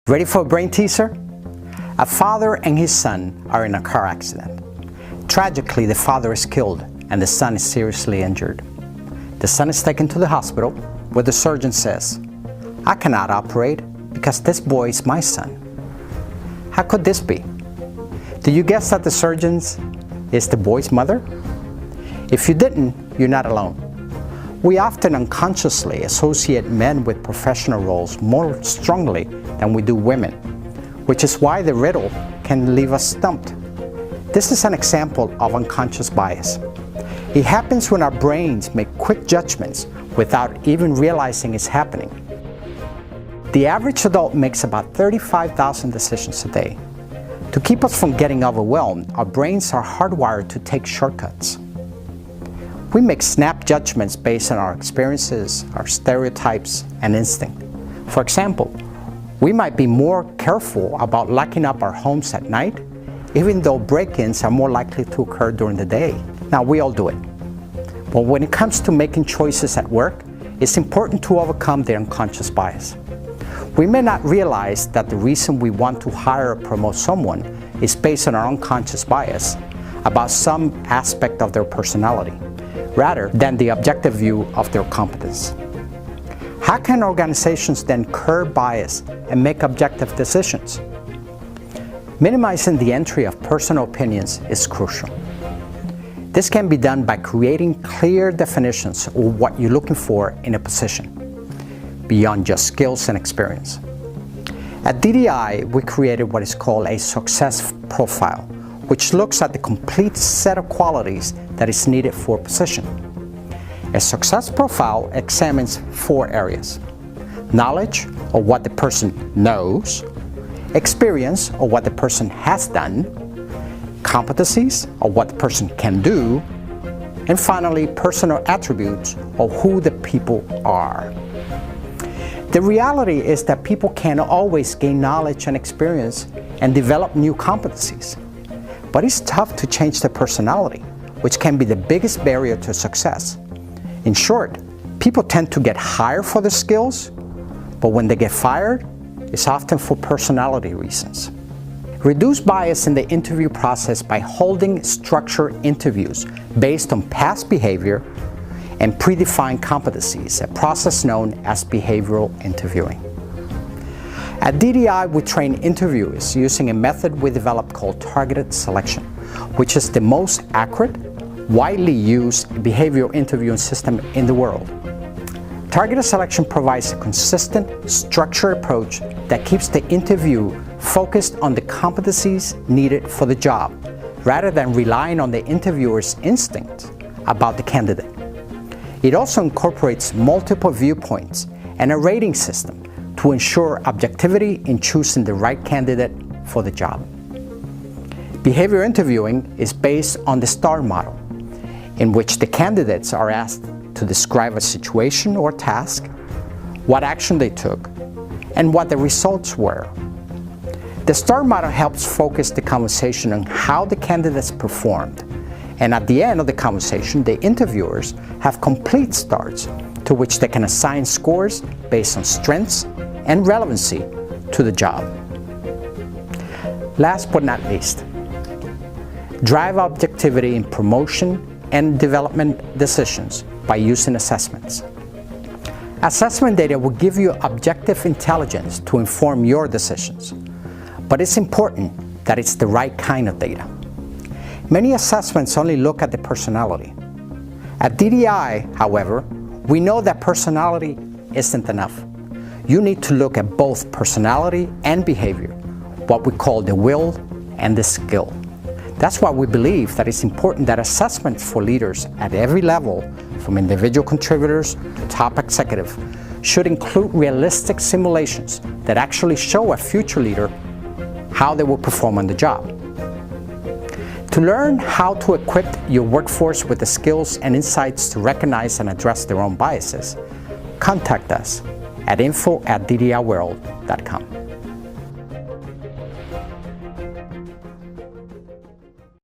Ready for a brain teaser? A father and his son are in a car accident. Tragically, the father is killed and the son is seriously injured. The son is taken to the hospital where the surgeon says, "I cannot operate because this boy is my son." How could this be? Do you guess that the surgeon is the boy's mother? If you didn't, you're not alone. We often unconsciously associate men with professional roles more strongly than we do women, which is why the riddle can leave us stumped. This is an example of unconscious bias. It happens when our brains make quick judgments without even realizing it's happening. The average adult makes about 35,000 decisions a day. To keep us from getting overwhelmed, our brains are hardwired to take shortcuts. We make snap judgments based on our experiences, our stereotypes, and instinct. For example, we might be more careful about locking up our homes at night, even though break-ins are more likely to occur during the day. Now, we all do it. But when it comes to making choices at work, it's important to overcome the unconscious bias. We may not realize that the reason we want to hire or promote someone is based on our unconscious bias about some aspect of their personality, rather than the objective view of their competence. How can organizations then curb bias and make objective decisions? Minimizing the entry of personal opinions is crucial. This can be done by creating clear definitions of what you're looking for in a position, beyond just skills and experience. At DDI, we created what is called a success profile, which looks at the complete set of qualities that is needed for a position. A success profile examines 4 areas: knowledge of what the person knows, experience of what the person has done, competencies of what the person can do, and finally, personal attributes of who the people are. The reality is that people can always gain knowledge and experience and develop new competencies. But it's tough to change their personality, which can be the biggest barrier to success. In short, people tend to get hired for their skills, but when they get fired, it's often for personality reasons. Reduce bias in the interview process by holding structured interviews based on past behavior and predefined competencies, a process known as behavioral interviewing. At DDI, we train interviewers using a method we developed called targeted selection, which is the most accurate, widely used behavioral interviewing system in the world. Targeted selection provides a consistent, structured approach that keeps the interview focused on the competencies needed for the job, rather than relying on the interviewer's instinct about the candidate. It also incorporates multiple viewpoints and a rating system to ensure objectivity in choosing the right candidate for the job. Behavior interviewing is based on the STAR model, in which the candidates are asked to describe a situation or task, what action they took, and what the results were. The STAR model helps focus the conversation on how the candidates performed, and at the end of the conversation, the interviewers have complete stars to which they can assign scores based on strengths and relevancy to the job. Last but not least, drive objectivity in promotion and development decisions by using assessments. Assessment data will give you objective intelligence to inform your decisions, but it's important that it's the right kind of data. Many assessments only look at the personality. At DDI, however, we know that personality isn't enough. You need to look at both personality and behavior, what we call the will and the skill. That's why we believe that it's important that assessments for leaders at every level, from individual contributors to top executive, should include realistic simulations that actually show a future leader how they will perform on the job. To learn how to equip your workforce with the skills and insights to recognize and address their own biases, contact us at info@ddiworld.com.